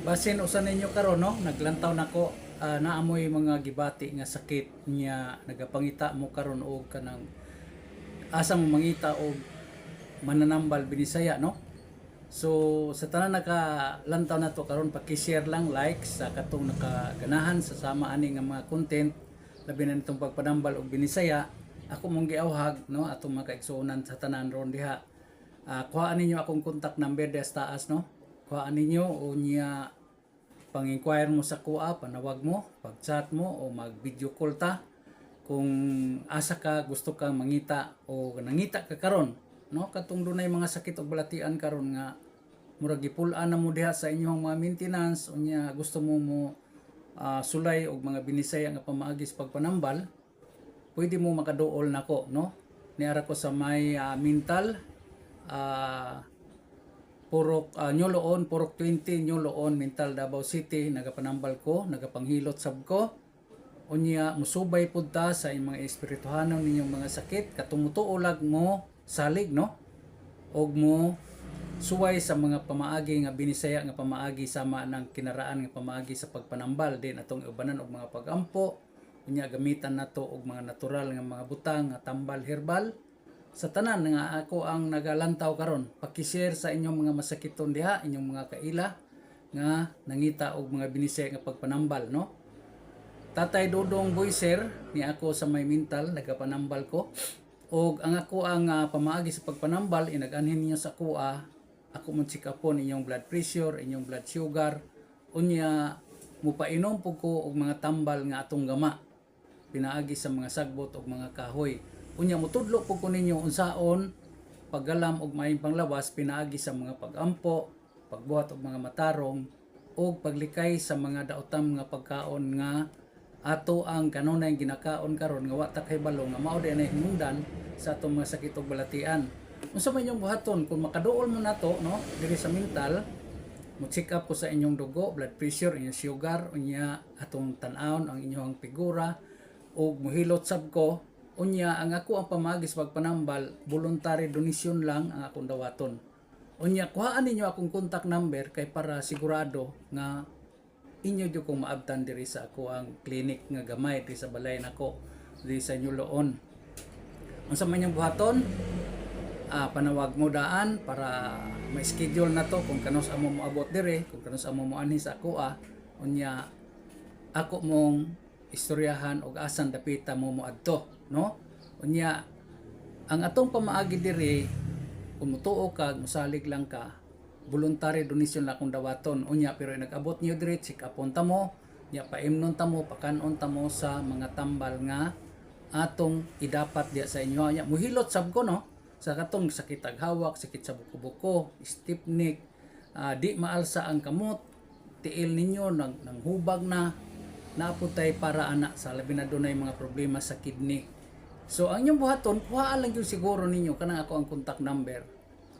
Basin usan ninyo karon no, naglantaw nako naamoy mga gibati nga sakit niya nagapangita mo karon og kanang asa mo mangita og mananambal binisaya no. So sa tanan nakalantaw na to karon paki-share lang like sa katong nakaganahan sa sama ani nga mga content labi na nitong pagpanambal og binisaya. Ako mong giawhag no atong mga kaigsuonan sa tanan ron diha. Kuhaan ninyo akong contact number des taas no. Kuhaan ninyo o niya pang-inquire mo sa kuha, panawag mo, pag-chat mo o mag-video call ta kung asa ka gusto kang mangita o nangita ka karon no katong dunay mga sakit o balatian karon nga murag gipul-an na mo diha sa inyong mga maintenance unya gusto mo sulay og mga binisaya nga pamaagi sa pagpanambal, pwede mo makaduol nako no. Niara ko sa may mental Purok Nyoloon, Purok 20, Nyoloon, Mental, Davao City, nagapanambal ko, nagapanghilot sab ko. Unya musubay pud ta sa mga espirituhanon ninyong mga sakit, katumutuolag mo salig no. Og mo suway sa mga pamaagi nga binisaya nga pamaagi sama ng kinaraan nga pamaagi sa pagpanambal din atong ubanan og mga pagampo. Unya gamitan nato og mga natural nga mga butang nga tambal herbal. Sa tanan nga ako ang nagalantaw karon, paki-share sa inyong mga masakiton diha, inyong mga kaila nga nangita og mga binisaya nga pagpanambal no. Tatay Dudong Boyser ni ako sa may mental nagapanambal ko og ang ako ang pamaagi sa pagpanambal inag-anhin niyo sa kuha. Ako mo check upon inyong blood pressure, inyong blood sugar, unya mupainom pug ko og mga tambal nga atong gama pinaagi sa mga sagbot og mga kahoy. Unya mutudlo po ko ninyo unsaon paggalam og maayong panglawas pinaagi sa mga pagampo, pagbuhat og mga matarong og paglikay sa mga daotam nga pagkaon nga ato ang kanunay ginakaon karon nga wa ta kay balo nga mao di na hinungdan sa atong mga sakit ug balatian. Unsa man inyong buhaton kung makaduol mo nato no diri sa mental, mo check up ko sa inyong dugo, blood pressure, inyong sugar, unya atong tan-awon ang inyong figura og mohilot sab ko. Unya ang ako ang pamagis pagpanambal, voluntary donation lang ang akong dawaton. Unya kuhaan ninyo akong contact number kay para sigurado nga inyo jud kong maabtan diri sa ako ang clinic nga gamay diri sa balay nako diri sa Nyoloon. Unsa man yung buhaton? Panawag mo daan para ma-schedule na to kung kanus amo mo abot diri, kung kanus amo mo anhi sa ako unya ako mong istoryahan og asan dapita mo adto no. Unya ang atong pamaagi diri kung mutuo ka musalig lang ka, voluntary donation lang akong dawaton. Unya pero nag-abot niyo diri check upon ta mo, nya paimnon ta mo, pakanon ta mo sa mga tambal nga atong idapat diya sa inyo. Nya muhilot sab ko no sa katong sakit ag hawak, sakit sa buko-buko, stiff neck, di maalsa ang kamot, tiil ninyo nang hubag na naaputay para anak sa labi na dunay mga problema sa kidney. So ang inyong buhaton, kuhaan lang yung siguro ninyo kanang ako ang contact number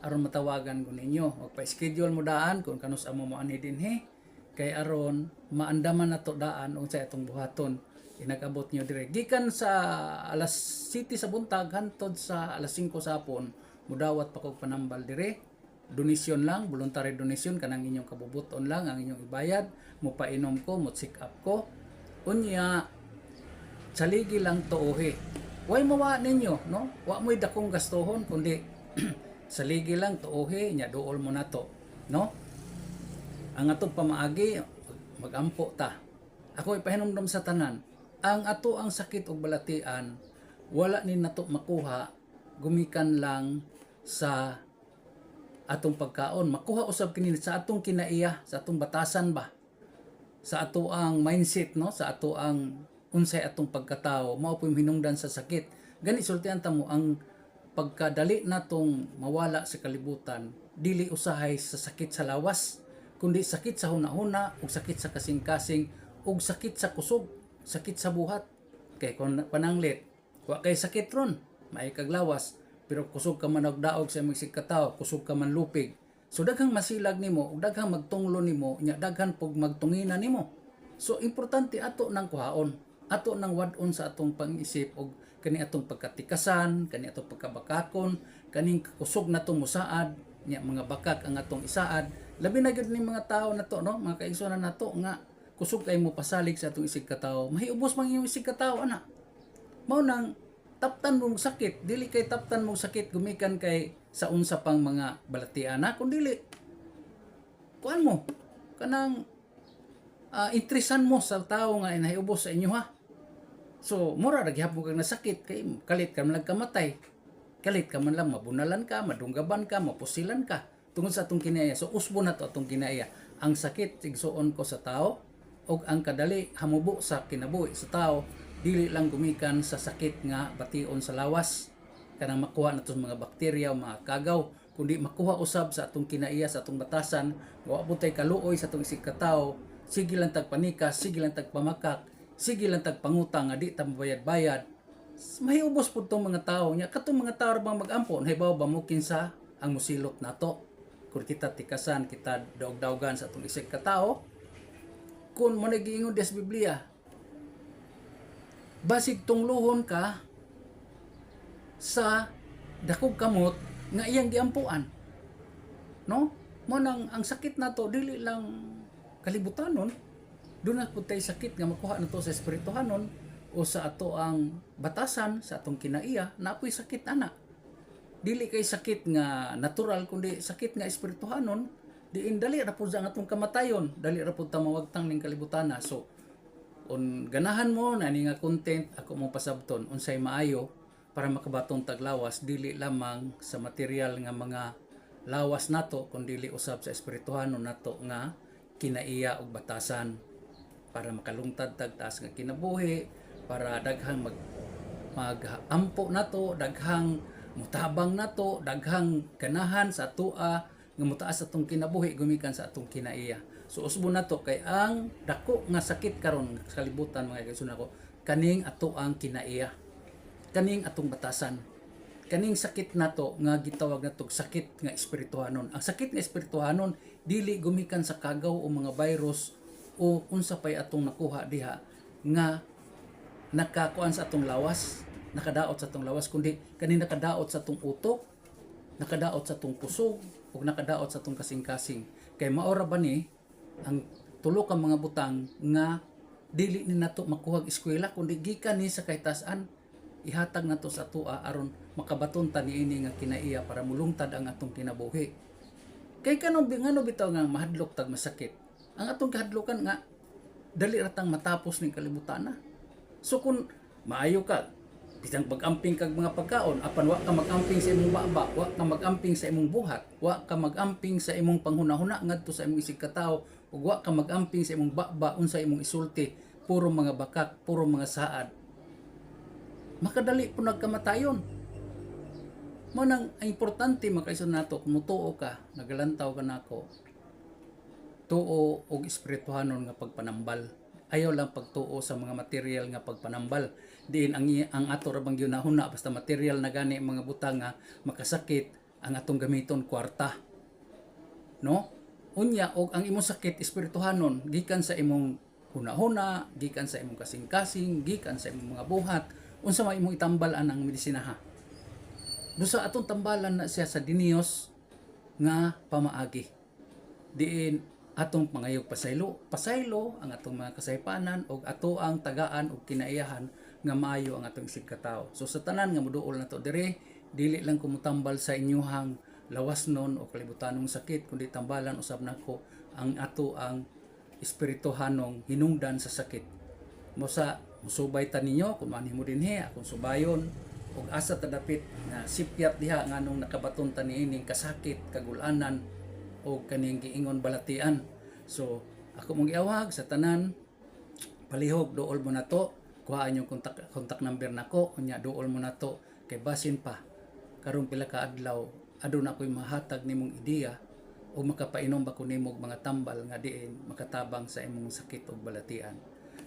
aron matawagan ko ninyo. Magpa-schedule mo daan kung kanus amo mo ani dinhi kay aron maandaman nato daan unsay atong buhaton. Inag-abot niyo dire gikan sa alas 7 sa buntag hantod sa alas 5 sa hapon, mudawat pa kog panambal dire. Donation lang, voluntary donation kanang inyong kabubuton lang ang inyong ibayad, mo painom ko, mo check up ko. Unya saligi lang tuohi. Way mawa ninyo no? Wa mo'y dakong gastuhon kundi saligi lang tuohi nya duol mo nato no. Ang atong pamaagi magampo ta. Ako ipahinumdom sa tanan. Ang ato ang sakit ug balatian wala ni nato makuha gumikan lang sa atong pagkaon. Makuha usab kini sa atong kinaiya, sa atong batasan ba, sa ato ang mindset no, sa ato ang unsay atong pagkatao mao po'y hinungdan sa sakit. Gani sultihan ta mo ang pagkadali natong mawala sa kalibutan dili usahay sa sakit sa lawas kundi sakit sa hunahuna ug sakit sa kasing-kasing ug sakit sa kusog, sakit sa buhat. Kay kun pananglit wa kay sakit ron may kaglawas pero kusog ka man og daog sa imong sikataw, kusog ka man lupig. So daghang masilag nimo ug daghang magtunglo nimo nya daghan pug magtungina nimo. So importante ato nang kuhaon, ato nang wad-on sa atong pang-isip og kani atong pagkatikasan, kani atong pagkabakakon, kaning kusog natong musaad nya mga bakak ang atong isaad. Labi na gyud ni mga tao nato, no, mga kaigsunan nato nga kusog kay mo pasalig sa atong isig ka tawo. Mahiubos man yung isig ka tawo ana. Mao nang taptan mong sakit, dili kay taptan mong sakit gumikan kay sa unsa pang mga balatian na kun dili kuan mo kanang interesan mo sa tao nga nahiubos sa inyo ha. So mura ra gihapon kag nasakit kay kalit ka man nagkamatay. Kalit ka man lang mabunalan ka, madunggaban ka, mapusilan ka tungod sa atong kinaya. So usbo na to atong kinaya. Ang sakit igsuon ko sa tao og ang kadali hamubo sa kinabuhi sa tao dili lang gumikan sa sakit nga bation sa lawas kanang makuha nato sa mga bakterya o mga kagaw, kundi makuha usab sa atong kinaiya sa atong batasan wa butay kaluoy sa atong isig ka tawo. Sige lang tag panikas, sige lang tag pamakak, sige lang tag pangutang nga di ta mabayad-bayad. Mahiubos pud tong mga tawo nya. Katong mga tawo bang mag-ampo hibaw ba mo kinsa ang musilot nato kun kita tikasan, kita daog-daogan sa atong isig ka tawo. Kun mo nagiingon des Biblia, basig tunglohon ka sa dakog kamot nga iyang giampuan, no? Mo nang ang sakit nato dili lang kalibutanon, doon na putay sakit nga makuha nato sa espirituhanon o sa ato ang batasan sa atong kinaiya. Napoy sakit ana, dili kay sakit nga natural kundi sakit nga espirituhanon. Diin dali ra pud ang atong kamatayon, dali ra pud ta mawagtang ning kalibutana. So on ganahan mo na ni nga content ako mo pasabton unsay maayo para makabatong taglawas dili lamang sa material nga mga lawas nato kundi dili usab sa espirituhanon nato nga kinaiya ug batasan para makalungtad tagtaas nga kinabuhi, para daghang magampo nato, daghang mutabang nato, daghang ganahan sa atoa nga mutaas atong kinabuhi gumikan sa atong kinaiya. So usbo nato kay ang dako nga sakit karon sa kalibutan mga kaigsunan ko kaning ato ang kinaiya, kaning atong batasan, kaning sakit nato nga gitawag natog sakit nga espirituhanon. Ang sakit nga espirituhanon dili gumikan sa kagaw o mga virus o unsa pay atong nakuha diha nga nakakuan sa atong lawas, nakadaot sa atong lawas, kundi kaning nakadaot sa atong utok, nakadaot sa atong kusog ug nakadaot sa atong kasing-kasing. Kay maora ba ni ang tulo ka mga butang nga dili ni nato makuha eskwela kundi gikan ni sa kahitasan, ihatag nato sa atoa aron makabaton ta niini nga kinaiya para mulungtad ang atong kinabuhi. Kay ngano bitaw nga mahadlok tag masakit. Ang atong kahadlokan nga dali ratang matapos ning kalibutan na. So kung maayo ka bisang pag-amping kag mga pagkaon, apan wa ka mag-amping sa imong baba, wa ka mag-amping sa imong buhat, wa ka mag-amping sa imong panghunahuna ngadto sa imong isig ka tawo, ug wa ka mag-amping sa imong baba unsa imong isulti, puro mga bakak, puro mga saad. Makadali po nagkamatayon. Mo nang ang importante makaison nato kung mutuo ka, nagalantaw ka nako. Tuo og espirituhanon nga pagpanambal. Ayaw lang pagtuo sa mga material nga pagpanambal. Diin ang ato ra bang ginahuna basta material na gani mga butang nga makasakit ang atong gamiton kwarta. No? Unya og ang imong sakit espirituhanon gikan sa imong hunahuna, gikan sa imong kasing-kasing, gikan sa imong mga buhat, unsa may imong itambal anang medisinaha. Busa atong tambalan na siya sa dinios nga pamaagi. Diin atong pangayog pasaylo ang atong mga kasaypanan og ato ang tagaan og kinaiyahan nga maayo ang atong isig ka tawo. So sa tanan nga moduol nato dire, dili lang kumutambal sa inyuhang lawasnon o kalibutanong sakit kundi tambalan usab nako ang ato ang espirituhanong hinungdan sa sakit. Mosa musubay ta ninyo kung manhimo dinhi akong subayon ug asa ta dapit na sipyat diha nganong nakabaton ta niining kasakit, kagulanan o kaning giingon balatian. So ako mong giawhag sa tanan, palihog duol mo nato, kuhaan yung contact number nako, unya duol mo nato kay basin pa karong pila ka adlaw aduna ko'y mahatag nimong ideya o makapainom ba ko nimog mga tambal nga diin makatabang sa imong sakit o balatian.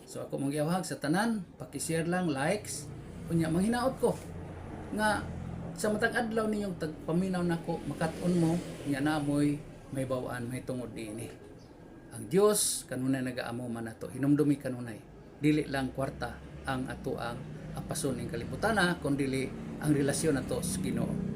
So ako mong giawhag sa tanan, paki-share lang, likes, unya manghinaot ko nga sa matag adlaw ninyong tagpaminaw nako makat-on mo nya namoy may bawaan may tungod diini. Ang Dios kanunay nagaamo man nato, hinumdumi kanunay. Dili lang kwarta ang ato ang apason ning kalibutana kundi ang relasyon nato sa Ginoo.